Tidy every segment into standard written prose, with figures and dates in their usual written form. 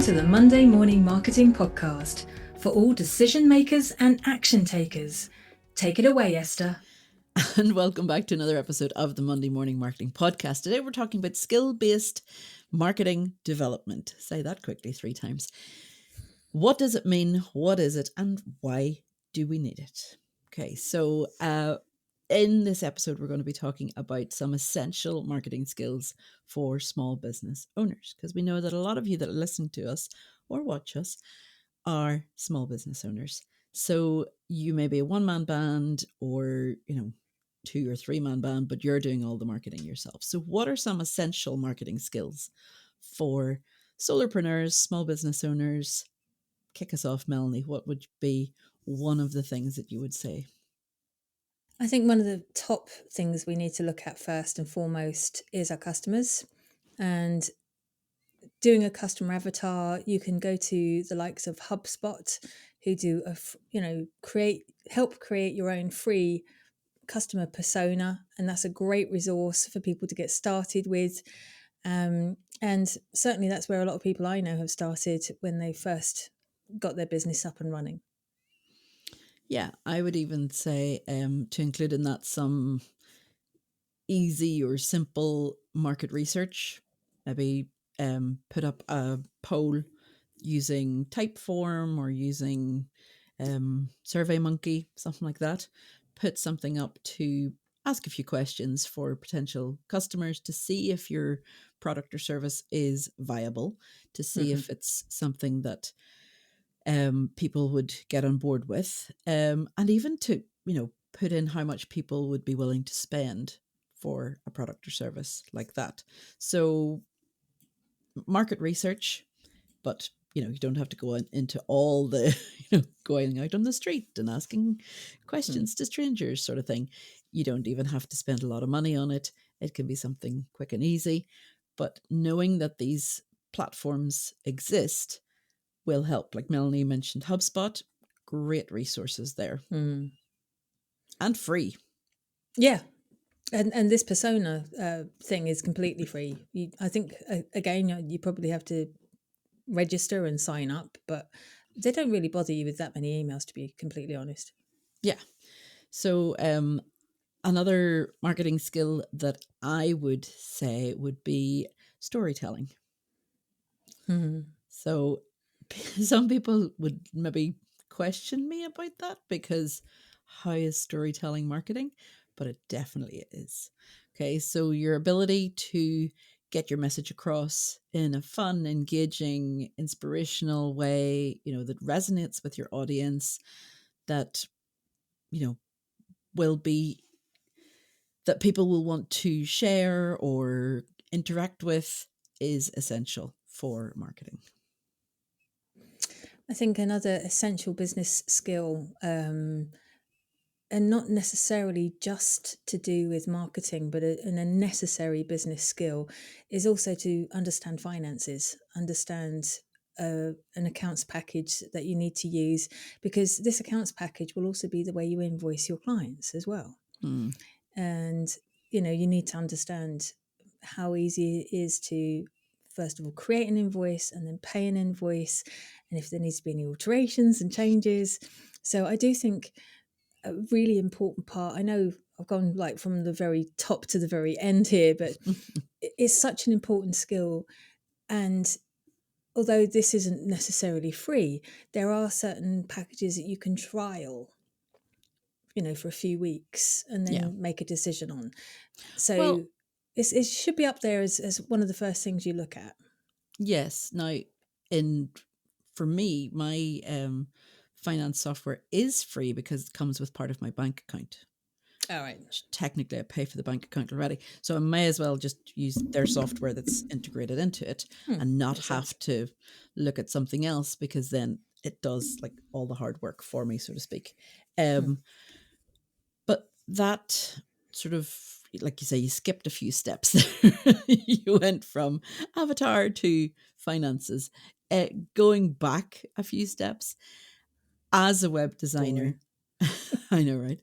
Welcome to the Monday Morning Marketing Podcast for all decision makers and action takers. Take it away, Esther. And welcome back to another episode of the Monday Morning Marketing Podcast. Today we're talking about skill-based marketing development. Say that quickly 3 times. What does it mean? What is it? And why do we need it? Okay, so in this episode, we're going to be talking about some essential marketing skills for small business owners, because we know that a lot of you that listen to us or watch us are small business owners. So you may be a one-man band or, 2 or 3-man band, but you're doing all the marketing yourself. So what are some essential marketing skills for solopreneurs, small business owners? Kick us off, Melanie. What would be one of the things that you would say? I think one of the top things we need to look at first and foremost is our customers. And doing a customer avatar, you can go to the likes of HubSpot, who do help create your own free customer persona, and that's a great resource for people to get started with. And certainly that's where a lot of people I know have started when they first got their business up and running. Yeah, I would even say to include in that some easy or simple market research. Maybe put up a poll using Typeform or using SurveyMonkey, something like that. Put something up to ask a few questions for potential customers to see if your product or service is viable, to see if it's something that people would get on board with, and even to, put in how much people would be willing to spend for a product or service like that. So market research, but you don't have to go into all the going out on the street and asking questions to strangers sort of thing. You don't even have to spend a lot of money on it. It can be something quick and easy, but knowing that these platforms exist will help. Like Melanie mentioned, HubSpot, great resources there. And free. Yeah. And this persona thing is completely free. I think, again, you probably have to register and sign up, but they don't really bother you with that many emails, to be completely honest. Yeah. So another marketing skill that I would say would be storytelling. So some people would maybe question me about that, because how is storytelling marketing? But it definitely is. Okay, so your ability to get your message across in a fun, engaging, inspirational way, that resonates with your audience, that, will be, that people will want to share or interact with, is essential for marketing. I think another essential business skill, and not necessarily just to do with marketing, but a necessary business skill, is also to understand finances, understand an accounts package that you need to use, because this accounts package will also be the way you invoice your clients as well. And, you need to understand how easy it is to, first of all, create an invoice and then pay an invoice, and if there needs to be any alterations and changes. So I do think a really important part, I know I've gone like from the very top to the very end here, but it's such an important skill. And although this isn't necessarily free, there are certain packages that you can trial, for a few weeks and then make a decision on. So it should be up there as one of the first things you look at. Yes. Now, for me, my finance software is free because it comes with part of my bank account. All right. Technically, I pay for the bank account already, so I may as well just use their software that's integrated into it and not have to look at something else, because then it does like all the hard work for me, so to speak. But that sort of, like you say, you skipped a few steps there. You went from avatar to finances. Going back a few steps, as a web designer, I know, right?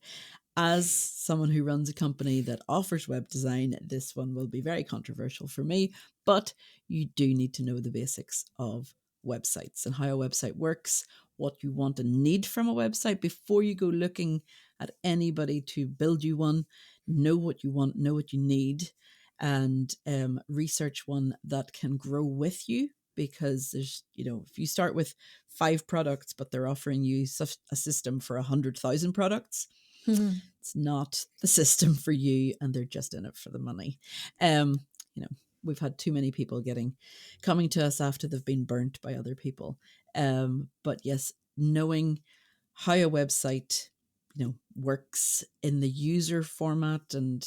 As someone who runs a company that offers web design, this one will be very controversial for me, but you do need to know the basics of websites and how a website works, what you want and need from a website before you go looking at anybody to build you one. Know what you want, know what you need, and research one that can grow with you. Because there's, if you start with 5 products, but they're offering you a system for 100,000 products, it's not the system for you, and they're just in it for the money. We've had too many people coming to us after they've been burnt by other people. But yes, knowing how a website, works in the user format and,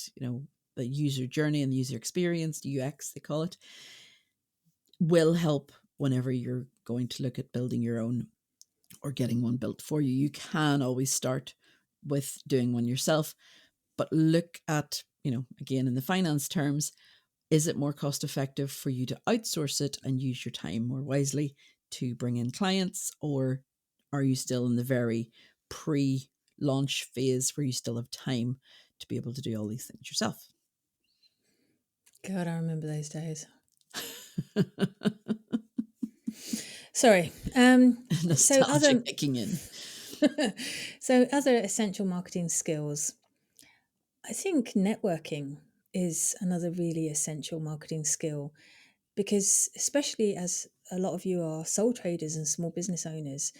the user journey and the user experience, UX, they call it, will help whenever you're going to look at building your own or getting one built for you. You can always start with doing one yourself, but look at, again, in the finance terms, is it more cost effective for you to outsource it and use your time more wisely to bring in clients? Or are you still in the very pre-launch phase where you still have time to be able to do all these things yourself? God, I remember those days. Sorry. Nostalgia kicking in. So other essential marketing skills. I think networking is another really essential marketing skill, because especially as a lot of you are sole traders and small business owners,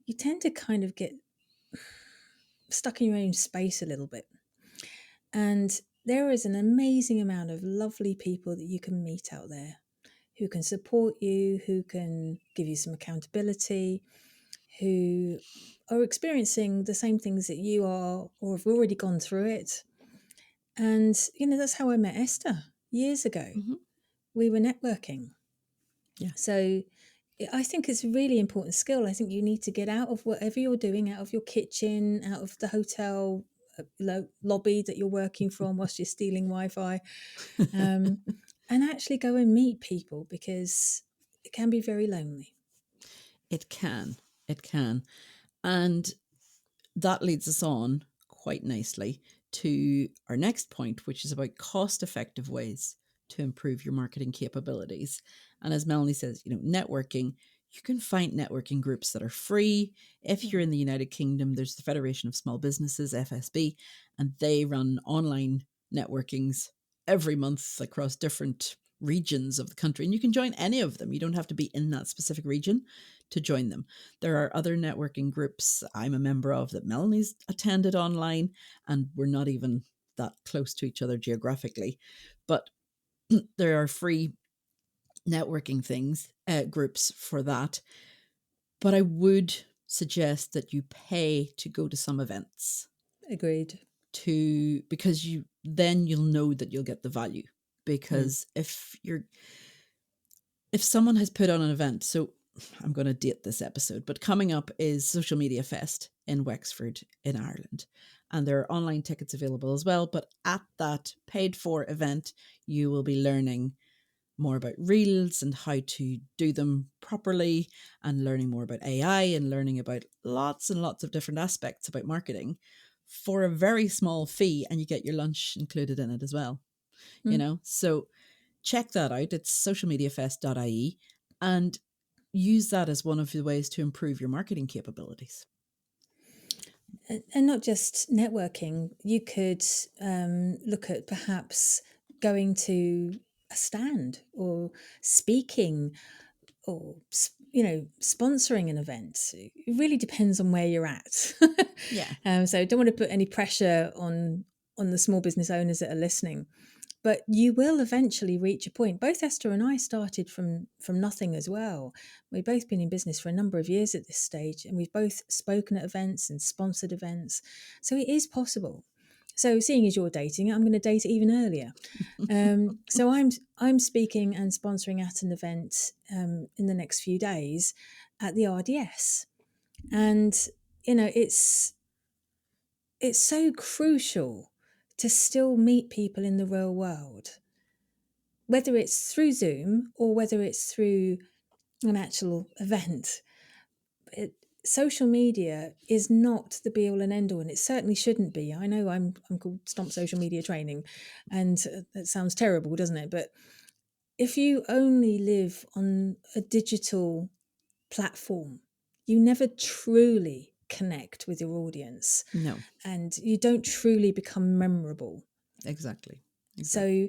you tend to kind of get stuck in your own space a little bit. And there is an amazing amount of lovely people that you can meet out there who can support you, who can give you some accountability, who are experiencing the same things that you are or have already gone through it. And, that's how I met Esther years ago. Mm-hmm. We were networking. Yeah. So I think it's a really important skill. I think you need to get out of whatever you're doing, out of your kitchen, out of the hotel lobby that you're working from whilst you're stealing Wi-Fi, and actually go and meet people, because it can be very lonely. It can. And that leads us on quite nicely to our next point, which is about cost-effective ways to improve your marketing capabilities. And as Melanie says, networking, you can find networking groups that are free. If you're in the United Kingdom, there's the Federation of Small Businesses, FSB, and they run online networkings every month across different regions of the country. And you can join any of them. You don't have to be in that specific region to join them. There are other networking groups I'm a member of that Melanie's attended online, and we're not even that close to each other geographically. But there are free networking groups for that. But I would suggest that you pay to go to some events. Agreed. Because then you'll know that you'll get the value. Because if someone has put on an event, so I'm going to date this episode, but coming up is Social Media Fest in Wexford in Ireland. And there are online tickets available as well. But at that paid for event, you will be learning more about reels and how to do them properly, and learning more about AI and learning about lots and lots of different aspects about marketing for a very small fee. And you get your lunch included in it as well. So check that out. It's socialmediafest.ie, and use that as one of the ways to improve your marketing capabilities. And not just networking, you could look at perhaps going to a stand or speaking or, sponsoring an event. It really depends on where you're at. Yeah. So I don't want to put any pressure on the small business owners that are listening. But you will eventually reach a point. Both Esther and I started from nothing as well. We've both been in business for a number of years at this stage, and we've both spoken at events and sponsored events. So it is possible. So seeing as you're dating, I'm going to date even earlier. So I'm speaking and sponsoring at an event in the next few days at the RDS, and it's so crucial to still meet people in the real world, whether it's through Zoom or whether it's through an actual event. Social media is not the be all and end all, and it certainly shouldn't be. I know I'm called Stomp Social Media Training, and that sounds terrible, doesn't it? But if you only live on a digital platform. You never truly connect with your audience, No, and you don't truly become memorable. exactly. So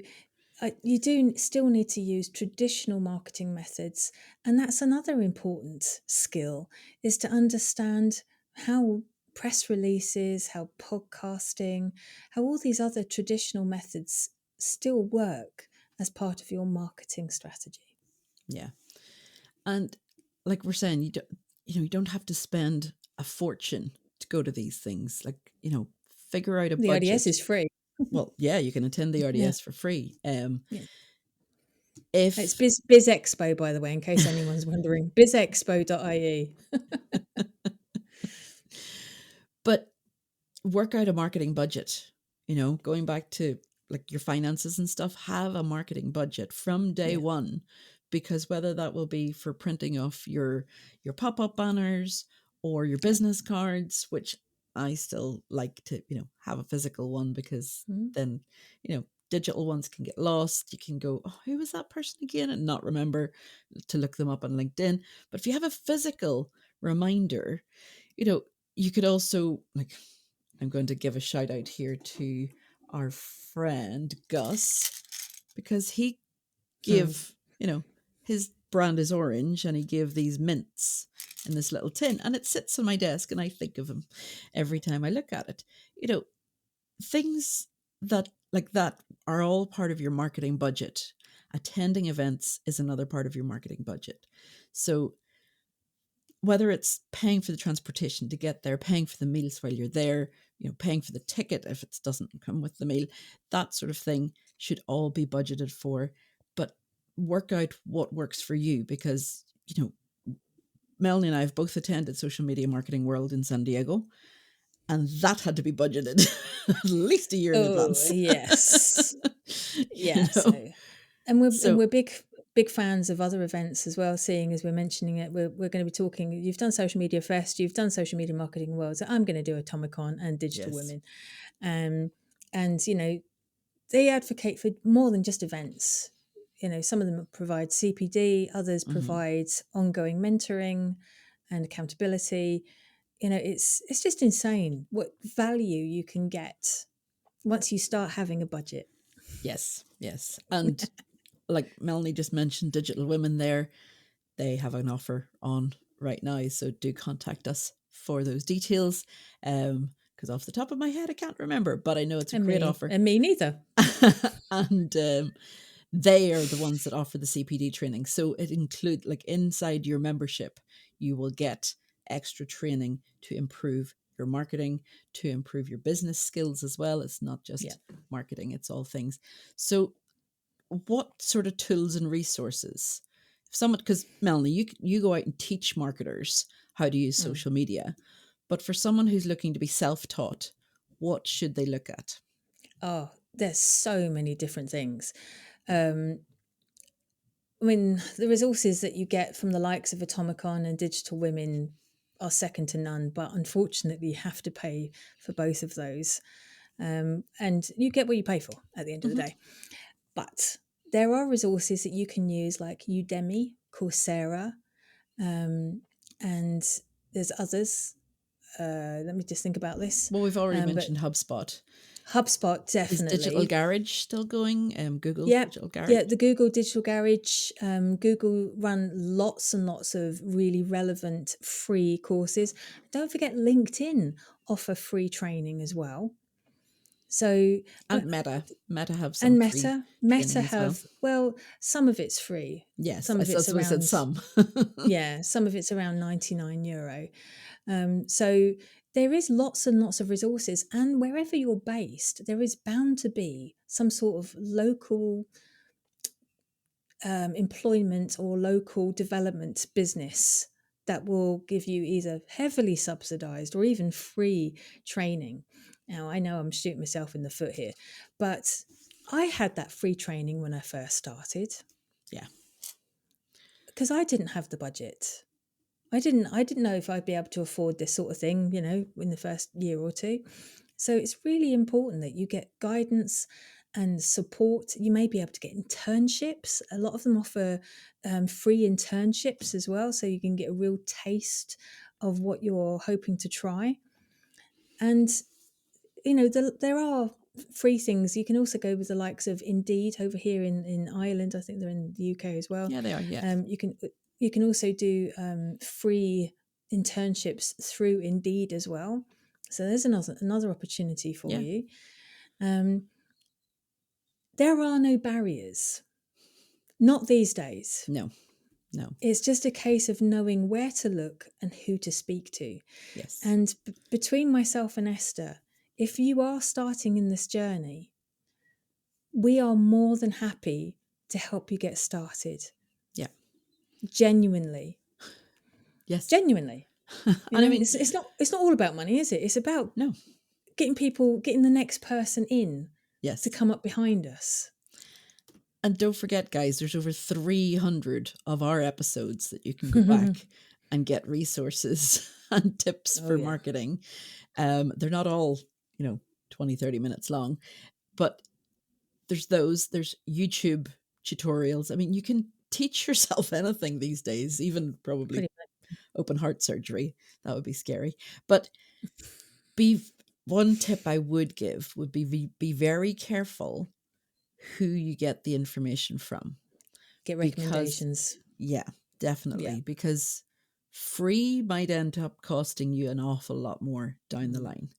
you do still need to use traditional marketing methods, and that's another important skill, is to understand how press releases, how podcasting, how all these other traditional methods still work as part of your marketing strategy. Yeah. And like we're saying, you don't have to spend a fortune to go to these things. Like, figure out a The ODS budget. is free. Well, yeah, you can attend the Yeah. RDS for free. Yeah. It's If Biz Expo, by the way, in case anyone's wondering. bizexpo.ie. but work out a marketing budget, going back to like your finances and stuff, have a marketing budget from day Yeah. one, because whether that will be for printing off your pop-up banners or your business cards, which I still like to, have a physical one, because Mhm. then, digital ones can get lost. You can go, oh, who was that person again? And not remember to look them up on LinkedIn. But if you have a physical reminder, you could also, like, I'm going to give a shout out here to our friend Gus, because he gave, his brand is orange, and he gave these mints in this little tin, and it sits on my desk, and I think of him every time I look at it. Things that like that are all part of your marketing budget. Attending events is another part of your marketing budget. So whether it's paying for the transportation to get there, paying for the meals while you're there, paying for the ticket if it doesn't come with the meal, that sort of thing should all be budgeted for. But work out what works for you, because, Melanie and I have both attended Social Media Marketing World in San Diego, and that had to be budgeted at least a year in Oh, advance. yes. you Yeah. know? And So we're big fans of other events as well. Seeing as we're mentioning it, we're going to be talking. You've done Social Media Fest, you've done Social Media Marketing World. So I'm going to do Atomicon and Digital yes. Women, and they advocate for more than just events. Some of them provide CPD, others provide ongoing mentoring and accountability. It's just insane what value you can get once you start having a budget. Yes. And like Melanie just mentioned, Digital Women there, they have an offer on right now. So do contact us for those details. Because off the top of my head, I can't remember, but I know it's a great offer. And me neither. And they are the ones that offer the CPD training. So it includes, like, inside your membership, you will get extra training to improve your marketing, to improve your business skills as well. It's not just marketing, it's all things. So what sort of tools and resources, if someone, because Melanie, you go out and teach marketers how to use social media, but for someone who's looking to be self-taught, what should they look at? Oh, there's so many different things. I mean, the resources that you get from the likes of Atomicon and Digital Women are second to none, but unfortunately, you have to pay for both of those. And you get what you pay for at the end of the day. But there are resources that you can use, like Udemy, Coursera, and there's others. Let me just think about this. Well, we've already But mentioned HubSpot. HubSpot, Is Digital definitely. Garage still going? Google's Yeah, Digital Garage? yeah, the Google Digital Garage. Google run lots and lots of really relevant free courses. Don't forget LinkedIn offer free training as well. So And Meta have some and free Meta training as well. have, well, some of it's free. Yes, Some of it's that's what I said, around, some. yeah, some of it's around €99. So there is lots and lots of resources, and wherever you're based, there is bound to be some sort of local employment or local development business that will give you either heavily subsidized or even free training. Now, I know I'm shooting myself in the foot here, but I had that free training when I first started Yeah. because I didn't have the budget. I didn't know if I'd be able to afford this sort of thing, in the first year or two. So it's really important that you get guidance and support. You may be able to get internships. A lot of them offer free internships as well, so you can get a real taste of what you're hoping to try. And there are free things. You can also go with the likes of Indeed over here in Ireland. I think they're in the UK as well. Yeah, they are. Yeah. You can also do free internships through Indeed as well. So there's another opportunity for you. There are no barriers, not these days. No. It's just a case of knowing where to look and who to speak to. Yes. And between myself and Esther, if you are starting in this journey, we are more than happy to help you get started. Yeah. Genuinely. Yes. Genuinely. And I mean, it's not all about money, is it? It's about getting the next person in to come up behind us. And don't forget, guys, there's over 300 of our episodes that you can go back and get resources and tips for marketing. They're not all, 20, 30 minutes long, but there's YouTube tutorials. I mean, you can teach yourself anything these days, even probably open heart surgery. That would be scary. But one tip I would give would be very careful who you get the information from. Get recommendations. Yeah, definitely. Yeah. Because free might end up costing you an awful lot more down the line.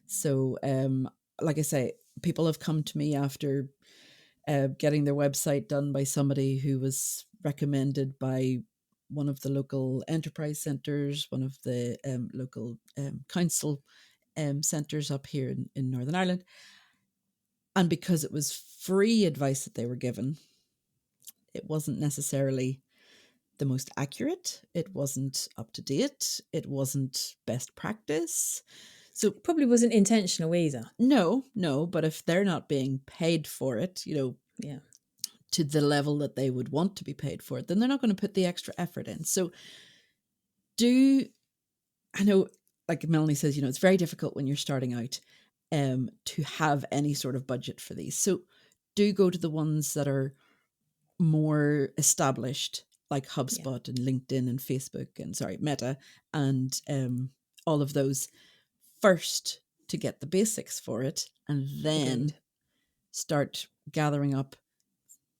So, like I say, people have come to me after getting their website done by somebody who was recommended by one of the local enterprise centres, one of the local council centres up here in Northern Ireland. And because it was free advice that they were given, it wasn't necessarily the most accurate. It wasn't up to date. It wasn't best practice. So it probably wasn't intentional either. No. But if they're not being paid for it, to the level that they would want to be paid for it, then they're not going to put the extra effort in. So I know, like Melanie says, it's very difficult when you're starting out to have any sort of budget for these. So do go to the ones that are more established, like HubSpot and LinkedIn and Facebook and Meta and all of those first to get the basics for it, and then start gathering up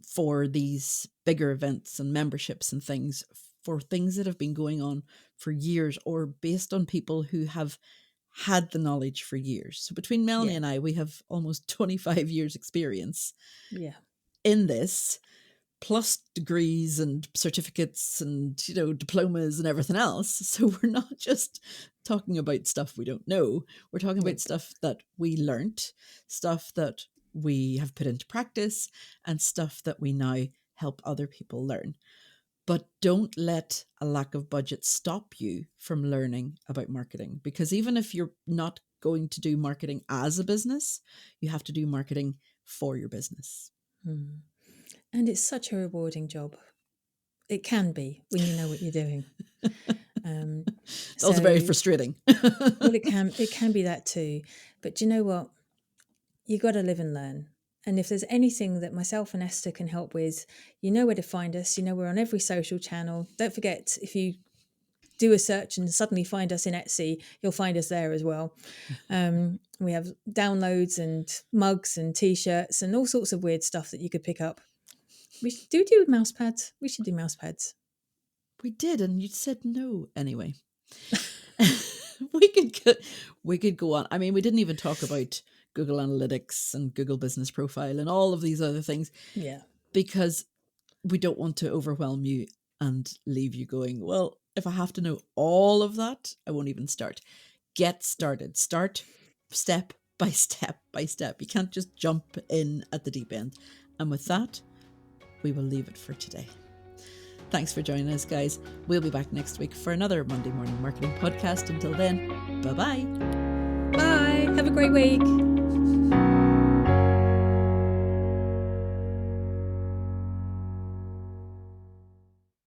for these bigger events and memberships and things, for things that have been going on for years or based on people who have had the knowledge for years. So between Melanie and I, we have almost 25 years experience in this, plus degrees and certificates and, diplomas and everything else. So we're not just talking about stuff we don't know. We're talking about stuff that we learnt, stuff that we have put into practice, and stuff that we now help other people learn. But don't let a lack of budget stop you from learning about marketing, because even if you're not going to do marketing as a business, you have to do marketing for your business. And it's such a rewarding job. It can be when you know what you're doing. It's also very frustrating. Well, it can be that too. But do you know what? You got to live and learn. And if there's anything that myself and Esther can help with, you know where to find us. We're on every social channel. Don't forget, if you do a search and suddenly find us in Etsy, you'll find us there as well. We have downloads and mugs and T-shirts and all sorts of weird stuff that you could pick up. We should do mouse pads. We should do mouse pads. We did, and you said no anyway. We could go on. I mean, we didn't even talk about Google Analytics and Google Business Profile and all of these other things. Yeah. Because we don't want to overwhelm you and leave you going, well, if I have to know all of that, I won't even start. Get started. Start step by step by step. You can't just jump in at the deep end. And with that, we will leave it for today. Thanks for joining us, guys. We'll be back next week for another Monday Morning Marketing podcast. Until then, bye-bye. Bye. Have a great week.